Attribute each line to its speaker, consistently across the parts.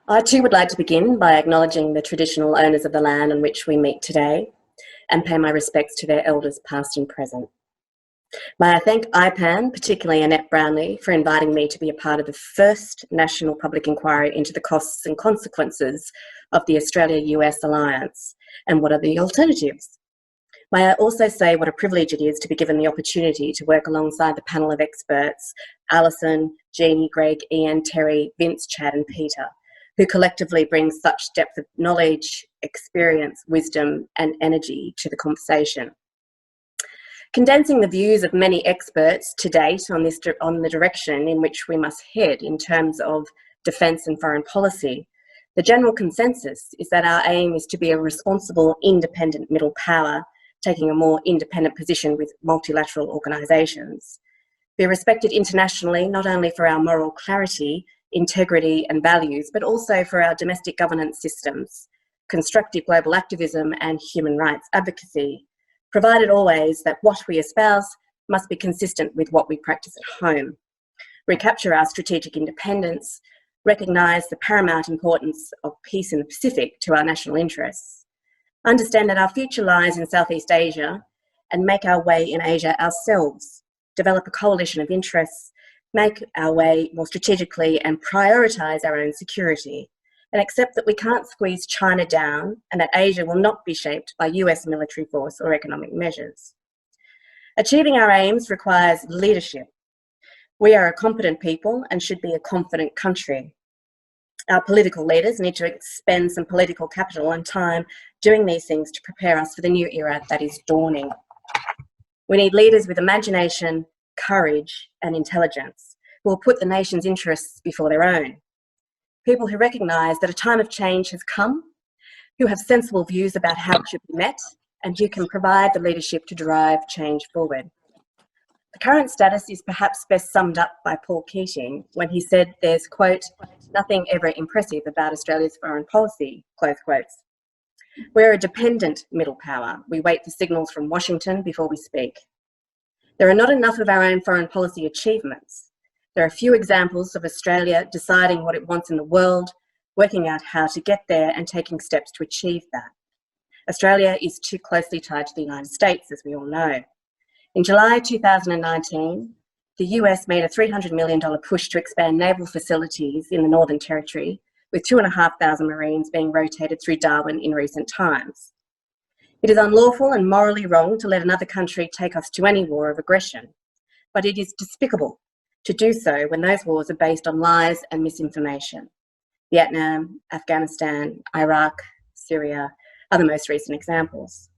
Speaker 1: I too would like to begin by acknowledging the traditional owners of the land on which we meet today and pay my respects to their elders past and present. May I thank IPAN, particularly Annette Brownlee, for inviting me to be a part of the first national public inquiry into the costs and consequences of the Australia-US alliance and what are the alternatives. May I also say what a privilege it is to be given the opportunity to work alongside the panel of experts, Alison, Jeannie, Greg, Ian, Terry, Vince, Chad and Peter, who collectively bring such depth of knowledge, experience, wisdom and energy to the conversation. Condensing the views of many experts to date on the direction in which we must head in terms of defence and foreign policy, the general consensus is that our aim is to be a responsible, independent middle power, taking a more independent position with multilateral organisations, be respected internationally not only for our moral clarity, integrity and values, but also for our domestic governance systems, constructive global activism and human rights advocacy, provided always that what we espouse must be consistent with what we practice at home, recapture our strategic independence, recognise the paramount importance of peace in the Pacific to our national interests, understand that our future lies in Southeast Asia and make our way in Asia ourselves, develop a coalition of interests, make our way more strategically and prioritise our own security, and accept that we can't squeeze China down and that Asia will not be shaped by US military force or economic measures. Achieving our aims requires leadership. We are a competent people and should be a confident country. Our political leaders need to expend some political capital and time doing these things to prepare us for the new era that is dawning. We need leaders with imagination, courage and intelligence who will put the nation's interests before their own. People who recognise that a time of change has come, who have sensible views about how it should be met, and who can provide the leadership to drive change forward. The current status is perhaps best summed up by Paul Keating when he said there's, quote, nothing ever impressive about Australia's foreign policy, close quotes. We're a dependent middle power. We wait for signals from Washington before we speak. There are not enough of our own foreign policy achievements. There are few examples of Australia deciding what it wants in the world, working out how to get there and taking steps to achieve that. Australia is too closely tied to the United States, as we all know. In July 2019, the US made a $300 million push to expand naval facilities in the Northern Territory, with 2,500 Marines being rotated through Darwin in recent times. It is unlawful and morally wrong to let another country take us to any war of aggression, but it is despicable to do so when those wars are based on lies and misinformation. Vietnam, Afghanistan, Iraq, Syria are the most recent examples.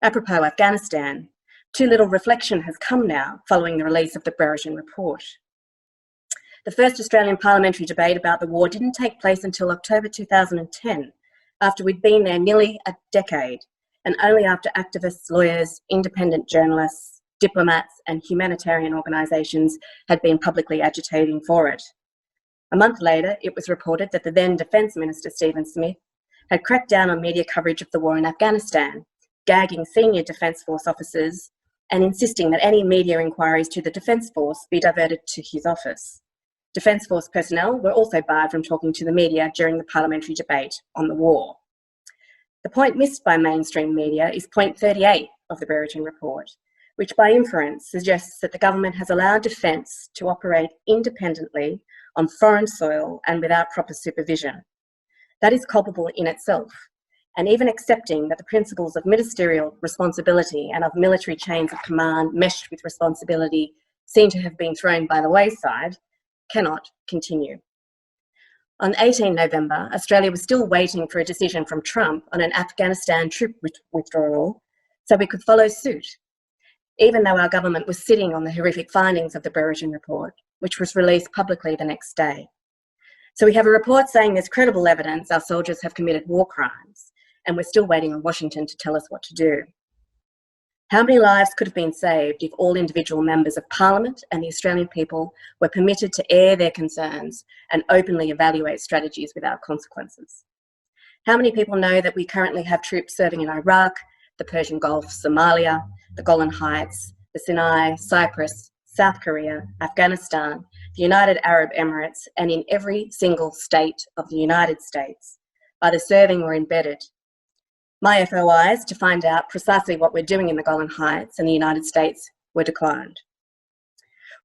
Speaker 1: Apropos Afghanistan, too little reflection has come now following the release of the Brereton report. The first Australian parliamentary debate about the war didn't take place until October 2010, after we'd been there nearly a decade, and only after activists, lawyers, independent journalists, diplomats and humanitarian organisations had been publicly agitating for it. A month later, it was reported that the then Defence Minister, Stephen Smith, had cracked down on media coverage of the war in Afghanistan, gagging senior Defence Force officers and insisting that any media inquiries to the Defence Force be diverted to his office. Defence Force personnel were also barred from talking to the media during the parliamentary debate on the war. The point missed by mainstream media is point 38 of the Brereton report, which by inference suggests that the government has allowed defence to operate independently on foreign soil and without proper supervision. That is culpable in itself, and even accepting that the principles of ministerial responsibility and of military chains of command meshed with responsibility seem to have been thrown by the wayside, cannot continue. On 18 November, Australia was still waiting for a decision from Trump on an Afghanistan troop withdrawal so we could follow suit, even though our government was sitting on the horrific findings of the Brereton report, which was released publicly the next day. So we have a report saying there's credible evidence our soldiers have committed war crimes, and we're still waiting on Washington to tell us what to do. How many lives could have been saved if all individual members of Parliament and the Australian people were permitted to air their concerns and openly evaluate strategies without consequences? How many people know that we currently have troops serving in Iraq, the Persian Gulf, Somalia, the Golan Heights, the Sinai, Cyprus, South Korea, Afghanistan, the United Arab Emirates, and in every single state of the United States, either serving or embedded. My FOIs to find out precisely what we're doing in the Golan Heights and the United States were declined.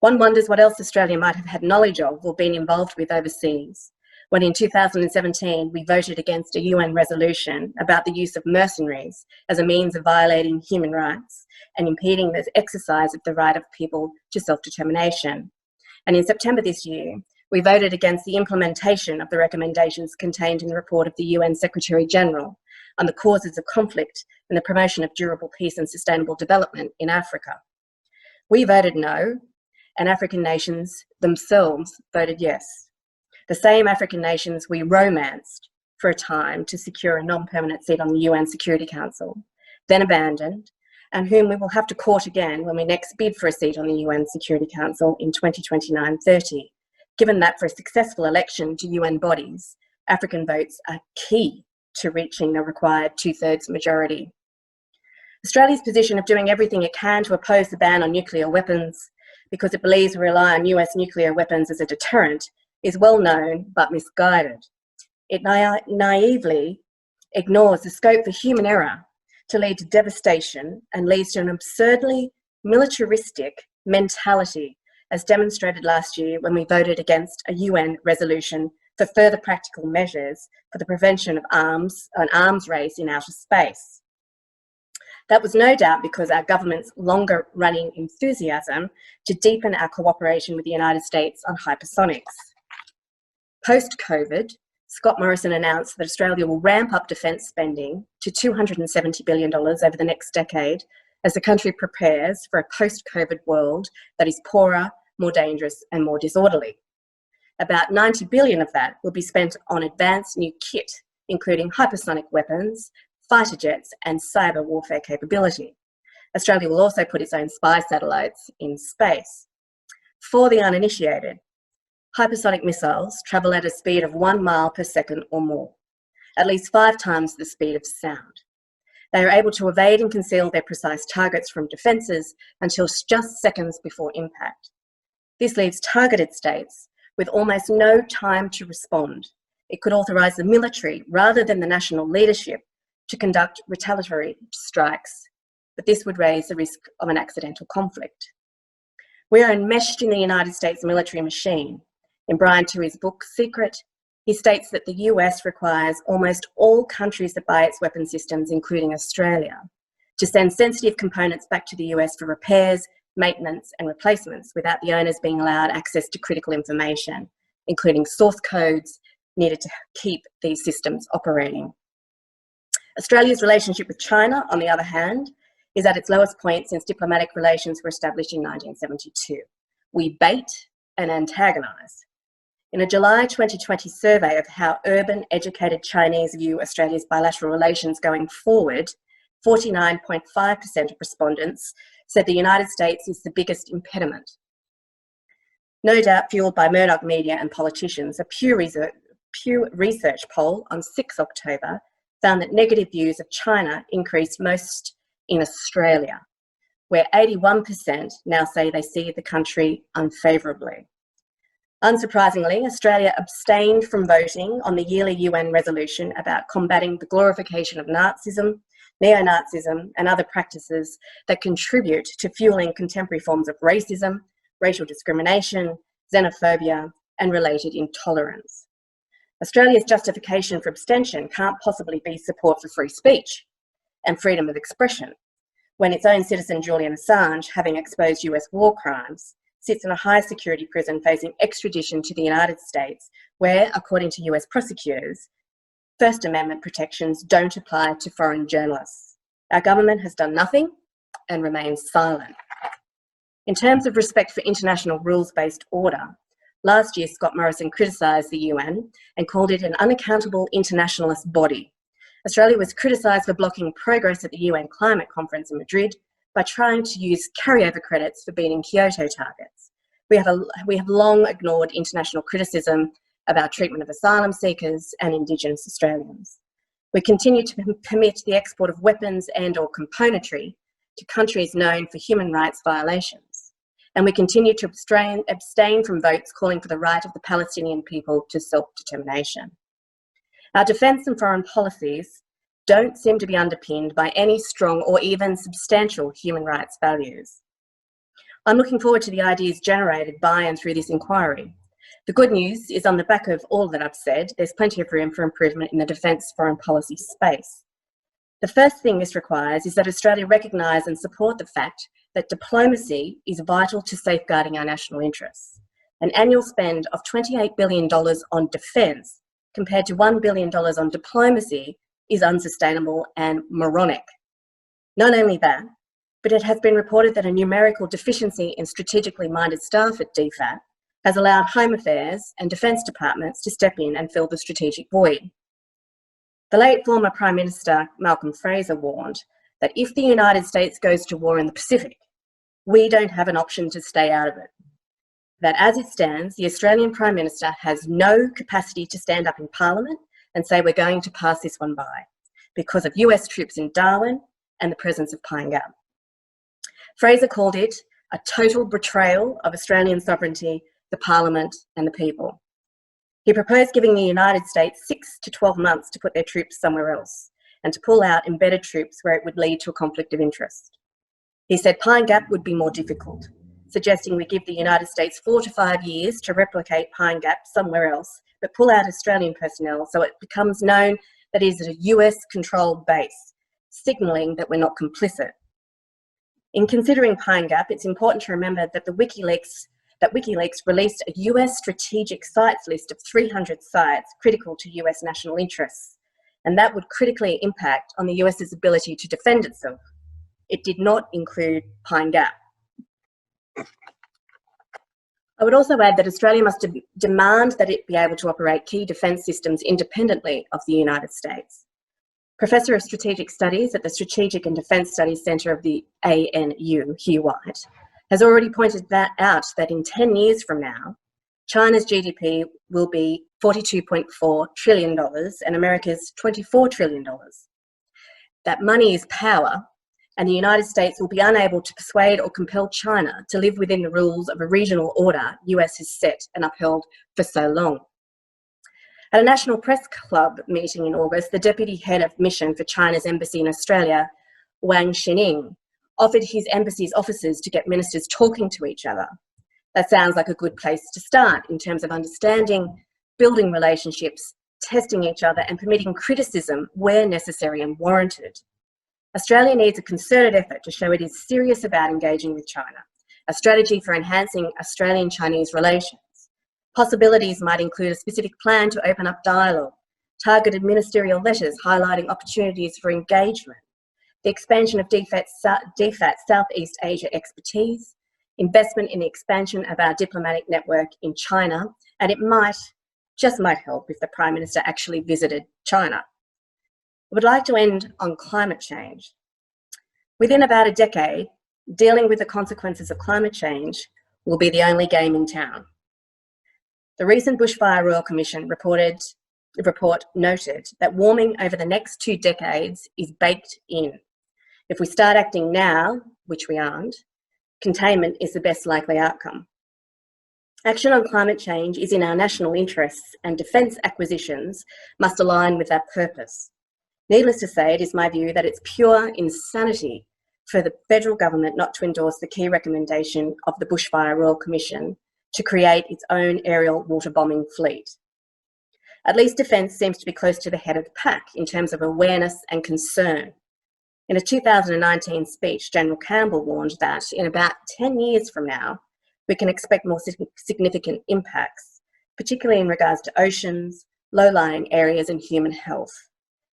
Speaker 1: One wonders what else Australia might have had knowledge of or been involved with overseas, when in 2017 we voted against a UN resolution about the use of mercenaries as a means of violating human rights and impeding the exercise of the right of people to self-determination. And in September this year, we voted against the implementation of the recommendations contained in the report of the UN Secretary-General on the causes of conflict and the promotion of durable peace and sustainable development in Africa. We voted no, and African nations themselves voted yes. The same African nations we romanced for a time to secure a non-permanent seat on the UN Security Council, then abandoned, and whom we will have to court again when we next bid for a seat on the UN Security Council in 2029-30, given that for a successful election to UN bodies, African votes are key to reaching the required two-thirds majority. Australia's position of doing everything it can to oppose the ban on nuclear weapons because it believes we rely on US nuclear weapons as a deterrent is well known but misguided. It naively ignores the scope for human error to lead to devastation and leads to an absurdly militaristic mentality, as demonstrated last year when we voted against a UN resolution for further practical measures for the prevention of an arms race in outer space. That was no doubt because our government's longer-running enthusiasm to deepen our cooperation with the United States on hypersonics. Post-COVID, Scott Morrison announced that Australia will ramp up defence spending to $270 billion over the next decade as the country prepares for a post-COVID world that is poorer, more dangerous and more disorderly. About $90 billion of that will be spent on advanced new kit, including hypersonic weapons, fighter jets and cyber warfare capability. Australia will also put its own spy satellites in space. For the uninitiated, hypersonic missiles travel at a speed of 1 mile per second or more, at least 5 times the speed of sound. They are able to evade and conceal their precise targets from defences until just seconds before impact. This leaves targeted states with almost no time to respond. It could authorise the military, rather than the national leadership, to conduct retaliatory strikes, but this would raise the risk of an accidental conflict. We are enmeshed in the United States military machine. In Brian Tuohy's book, Secret, he states that the US requires almost all countries that buy its weapon systems, including Australia, to send sensitive components back to the US for repairs, maintenance and replacements without the owners being allowed access to critical information, including source codes needed to keep these systems operating. Australia's relationship with China, on the other hand, is at its lowest point since diplomatic relations were established in 1972. We bait and antagonise. In a July 2020 survey of how urban, educated Chinese view Australia's bilateral relations going forward, 49.5% of respondents said the United States is the biggest impediment. No doubt fueled by Murdoch media and politicians, a Pew Research poll on 6 October found that negative views of China increased most in Australia, where 81% now say they see the country unfavourably. Unsurprisingly, Australia abstained from voting on the yearly UN resolution about combating the glorification of Nazism, neo-Nazism and other practices that contribute to fueling contemporary forms of racism, racial discrimination, xenophobia and related intolerance. Australia's justification for abstention can't possibly be support for free speech and freedom of expression, when its own citizen Julian Assange, having exposed US war crimes, sits in a high security prison facing extradition to the United States, where, according to US prosecutors, First Amendment protections don't apply to foreign journalists. Our government has done nothing and remains silent. In terms of respect for international rules-based order, last year Scott Morrison criticised the UN and called it an unaccountable internationalist body. Australia was criticised for blocking progress at the UN climate conference in Madrid by trying to use carryover credits for beating Kyoto targets. We have long ignored international criticism of our treatment of asylum seekers and Indigenous Australians. We continue to permit the export of weapons and/or componentry to countries known for human rights violations. and we continue to abstain from votes calling for the right of the Palestinian people to self-determination. Our defence and foreign policies don't seem to be underpinned by any strong or even substantial human rights values. I'm looking forward to the ideas generated by and through this inquiry. The good news is, on the back of all that I've said, there's plenty of room for improvement in the defence foreign policy space. The first thing this requires is that Australia recognise and support the fact that diplomacy is vital to safeguarding our national interests. An annual spend of $28 billion on defence compared to $1 billion on diplomacy is unsustainable and moronic. Not only that, but it has been reported that a numerical deficiency in strategically minded staff at DFAT has allowed Home Affairs and Defence departments to step in and fill the strategic void. The late former Prime Minister Malcolm Fraser warned that if the United States goes to war in the Pacific, we don't have an option to stay out of it. That as it stands, the Australian Prime Minister has no capacity to stand up in Parliament and say we're going to pass this one by because of US troops in Darwin and the presence of Pine Gap. Fraser called it a total betrayal of Australian sovereignty, the Parliament and the people. He proposed giving the United States 6 to 12 months to put their troops somewhere else and to pull out embedded troops where it would lead to a conflict of interest. He said Pine Gap would be more difficult, suggesting we give the United States 4 to 5 years to replicate Pine Gap somewhere else, but pull out Australian personnel so it becomes known that it is a US-controlled base, signalling that we're not complicit. In considering Pine Gap, it's important to remember that WikiLeaks released a US strategic sites list of 300 sites critical to US national interests, and that would critically impact on the US's ability to defend itself. It did not include Pine Gap. I would also add that Australia must demand that it be able to operate key defence systems independently of the United States. Professor of Strategic Studies at the Strategic and Defence Studies Centre of the ANU, Hugh White, has already pointed out that in 10 years from now, China's GDP will be $42.4 trillion and America's $24 trillion. That money is power, and the United States will be unable to persuade or compel China to live within the rules of a regional order US has set and upheld for so long. At a National Press Club meeting in August, the Deputy Head of Mission for China's Embassy in Australia, Wang Xining, offered his embassy's officers to get ministers talking to each other. That sounds like a good place to start in terms of understanding, building relationships, testing each other and permitting criticism where necessary and warranted. Australia needs a concerted effort to show it is serious about engaging with China, a strategy for enhancing Australian-Chinese relations. Possibilities might include a specific plan to open up dialogue, targeted ministerial letters highlighting opportunities for engagement, the expansion of DFAT's Southeast Asia expertise, investment in the expansion of our diplomatic network in China, and it just might help if the Prime Minister actually visited China. I would like to end on climate change. Within about a decade, dealing with the consequences of climate change will be the only game in town. The recent Bushfire Royal Commission report noted that warming over the next 2 decades is baked in. If we start acting now, which we aren't, containment is the best likely outcome. Action on climate change is in our national interests, and defence acquisitions must align with that purpose. Needless to say, it is my view that it's pure insanity for the federal government not to endorse the key recommendation of the Bushfire Royal Commission to create its own aerial water bombing fleet. At least defence seems to be close to the head of the pack in terms of awareness and concern. In a 2019 speech, General Campbell warned that in about 10 years from now, we can expect more significant impacts, particularly in regards to oceans, low-lying areas and human health.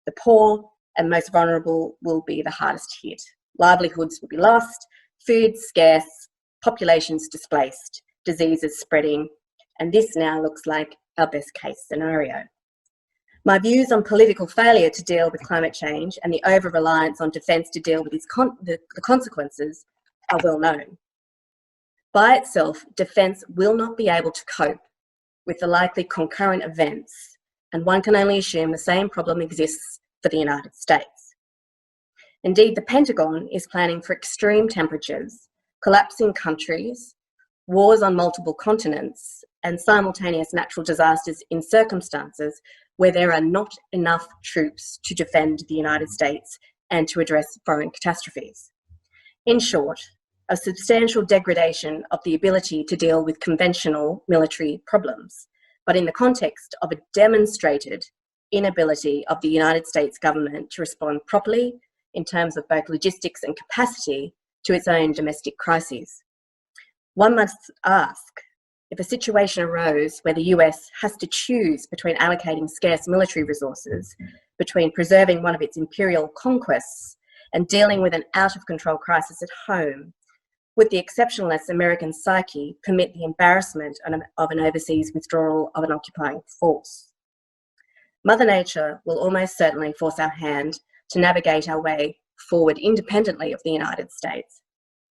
Speaker 1: The poor and most vulnerable will be the hardest hit. Livelihoods will be lost, food scarce, populations displaced, diseases spreading, and this now looks like our best case scenario. My views on political failure to deal with climate change and the over-reliance on defence to deal with the consequences are well known. By itself, defence will not be able to cope with the likely concurrent events, and one can only assume the same problem exists for the United States. Indeed, the Pentagon is planning for extreme temperatures, collapsing countries, wars on multiple continents, and simultaneous natural disasters in circumstances where there are not enough troops to defend the United States and to address foreign catastrophes. In short, a substantial degradation of the ability to deal with conventional military problems, but in the context of a demonstrated inability of the United States government to respond properly in terms of both logistics and capacity to its own domestic crises. One must ask, if a situation arose where the US has to choose between allocating scarce military resources, between preserving one of its imperial conquests and dealing with an out-of-control crisis at home, would the exceptionalist American psyche permit the embarrassment of an overseas withdrawal of an occupying force? Mother Nature will almost certainly force our hand to navigate our way forward independently of the United States.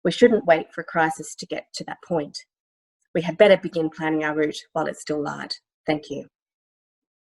Speaker 1: We shouldn't wait for a crisis to get to that point. We had better begin planning our route while it's still light. Thank you.